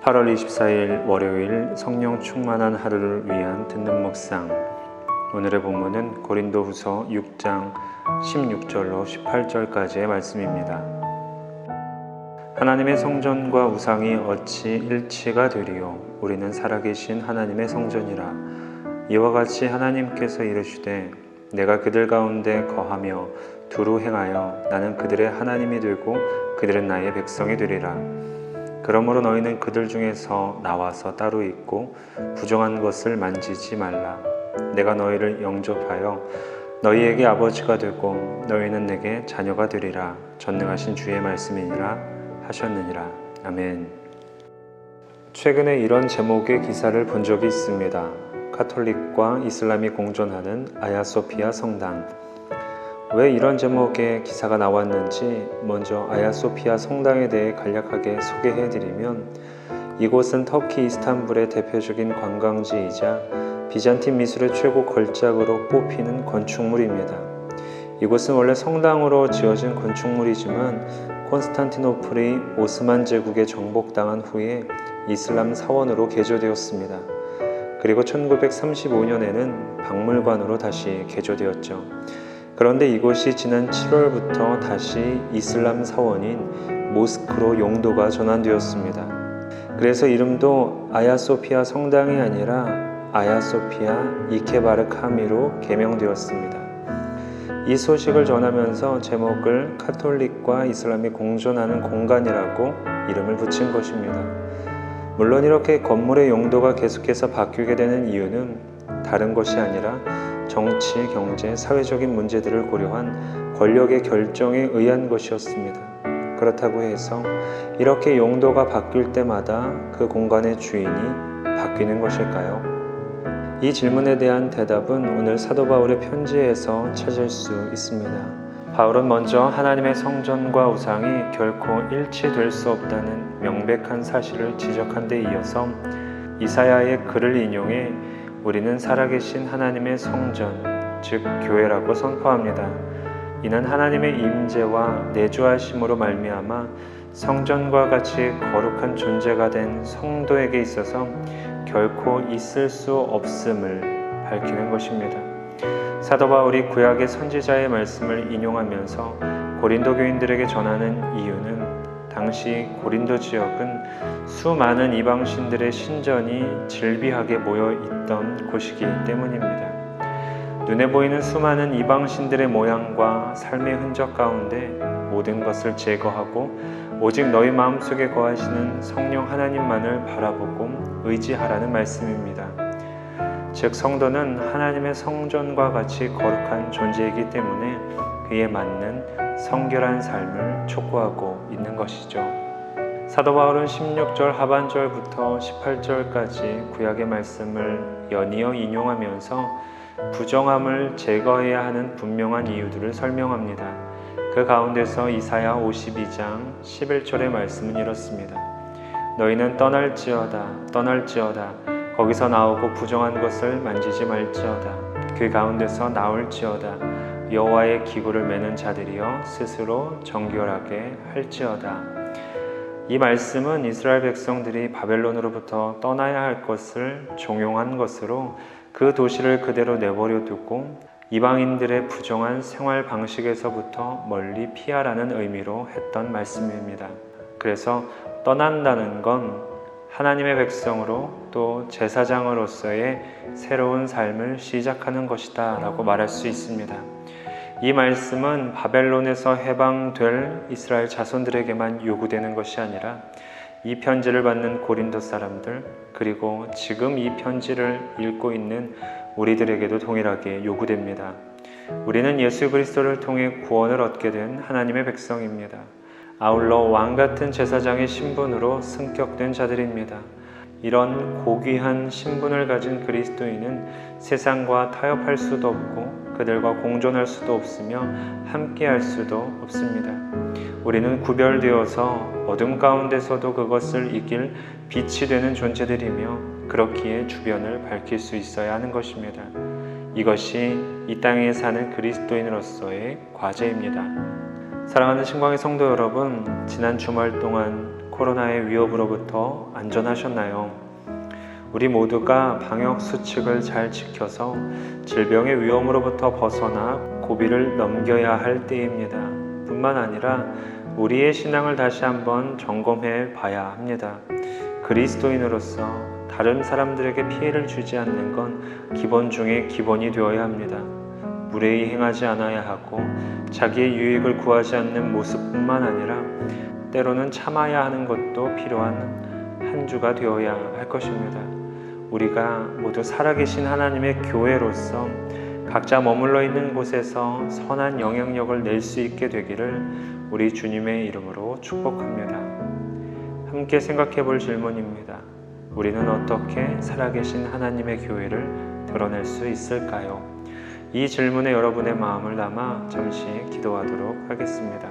8월 24일 월요일 성령 충만한 하루를 위한 듣는 묵상. 오늘의 본문은 고린도후서 6장 16절로 18절까지의 말씀입니다. 하나님의 성전과 우상이 어찌 일치가 되리요? 우리는 살아계신 하나님의 성전이라. 이와 같이 하나님께서 이르시되 내가 그들 가운데 거하며 두루 행하여 나는 그들의 하나님이 되고 그들은 나의 백성이 되리라. 그러므로 너희는 그들 중에서 나와서 따로 있고 부정한 것을 만지지 말라. 내가 너희를 영접하여 너희에게 아버지가 되고 너희는 내게 자녀가 되리라. 전능하신 주의 말씀이니라 하셨느니라. 아멘. 최근에 이런 제목의 기사를 본 적이 있습니다. 카톨릭과 이슬람이 공존하는 아야소피아 성당. 왜 이런 제목의 기사가 나왔는지 먼저 아야소피아 성당에 대해 간략하게 소개해드리면, 이곳은 터키 이스탄불의 대표적인 관광지이자 비잔틴 미술의 최고 걸작으로 뽑히는 건축물입니다. 이곳은 원래 성당으로 지어진 건축물이지만 콘스탄티노플이 오스만 제국에 정복당한 후에 이슬람 사원으로 개조되었습니다. 그리고 1935년에는 박물관으로 다시 개조되었죠. 그런데 이곳이 지난 7월부터 다시 이슬람 사원인 모스크로 용도가 전환되었습니다. 그래서 이름도 아야소피아 성당이 아니라 아야소피아 이케바르카미로 개명되었습니다. 이 소식을 전하면서 제목을 카톨릭과 이슬람이 공존하는 공간이라고 이름을 붙인 것입니다. 물론 이렇게 건물의 용도가 계속해서 바뀌게 되는 이유는 다른 것이 아니라 정치, 경제, 사회적인 문제들을 고려한 권력의 결정에 의한 것이었습니다. 그렇다고 해서 이렇게 용도가 바뀔 때마다 그 공간의 주인이 바뀌는 것일까요? 이 질문에 대한 대답은 오늘 사도 바울의 편지에서 찾을 수 있습니다. 바울은 먼저 하나님의 성전과 우상이 결코 일치될 수 없다는 명백한 사실을 지적한 데 이어서 이사야의 글을 인용해 우리는 살아계신 하나님의 성전, 즉 교회라고 선포합니다. 이는 하나님의 임재와 내주하심으로 말미암아 성전과 같이 거룩한 존재가 된 성도에게 있어서 결코 있을 수 없음을 밝히는 것입니다. 사도 바울이 구약의 선지자의 말씀을 인용하면서 고린도 교인들에게 전하는 이유는 당시 고린도 지역은 수많은 이방신들의 신전이 질비하게 모여 있던 곳이기 때문입니다. 눈에 보이는 수많은 이방신들의 모양과 삶의 흔적 가운데 모든 것을 제거하고 오직 너희 마음속에 거하시는 성령 하나님만을 바라보고 의지하라는 말씀입니다. 즉 성도는 하나님의 성전과 같이 거룩한 존재이기 때문에 그에 맞는 성결한 삶을 촉구하고 있는 것이죠. 사도 바울은 16절 하반절부터 18절까지 구약의 말씀을 연이어 인용하면서 부정함을 제거해야 하는 분명한 이유들을 설명합니다. 그 가운데서 이사야 52장 11절의 말씀은 이렇습니다. 너희는 떠날지어다 떠날지어다 거기서 나오고 부정한 것을 만지지 말지어다 그 가운데서 나올지어다 여호와의 기구를 매는 자들이여 스스로 정결하게 할지어다. 이 말씀은 이스라엘 백성들이 바벨론으로부터 떠나야 할 것을 종용한 것으로 그 도시를 그대로 내버려 두고 이방인들의 부정한 생활 방식에서부터 멀리 피하라는 의미로 했던 말씀입니다. 그래서 떠난다는 건 하나님의 백성으로 또 제사장으로서의 새로운 삶을 시작하는 것이다 라고 말할 수 있습니다. 이 말씀은 바벨론에서 해방될 이스라엘 자손들에게만 요구되는 것이 아니라 이 편지를 받는 고린도 사람들, 그리고 지금 이 편지를 읽고 있는 우리들에게도 동일하게 요구됩니다. 우리는 예수 그리스도를 통해 구원을 얻게 된 하나님의 백성입니다. 아울러 왕같은 제사장의 신분으로 승격된 자들입니다. 이런 고귀한 신분을 가진 그리스도인은 세상과 타협할 수도 없고 그들과 공존할 수도 없으며 함께할 수도 없습니다. 우리는 구별되어서 어둠 가운데서도 그것을 이길 빛이 되는 존재들이며 그렇기에 주변을 밝힐 수 있어야 하는 것입니다. 이것이 이 땅에 사는 그리스도인으로서의 과제입니다. 사랑하는 신광의 성도 여러분, 지난 주말 동안 코로나의 위협으로부터 안전하셨나요? 우리 모두가 방역 수칙을 잘 지켜서 질병의 위험으로부터 벗어나 고비를 넘겨야 할 때입니다. 뿐만 아니라 우리의 신앙을 다시 한번 점검해 봐야 합니다. 그리스도인으로서 다른 사람들에게 피해를 주지 않는 건 기본 중에 기본이 되어야 합니다. 무례히 행하지 않아야 하고 자기의 유익을 구하지 않는 모습뿐만 아니라 때로는 참아야 하는 것도 필요한 한 주가 되어야 할 것입니다. 우리가 모두 살아계신 하나님의 교회로서 각자 머물러 있는 곳에서 선한 영향력을 낼 수 있게 되기를 우리 주님의 이름으로 축복합니다. 함께 생각해 볼 질문입니다. 우리는 어떻게 살아계신 하나님의 교회를 드러낼 수 있을까요? 이 질문에 여러분의 마음을 담아 잠시 기도하도록 하겠습니다.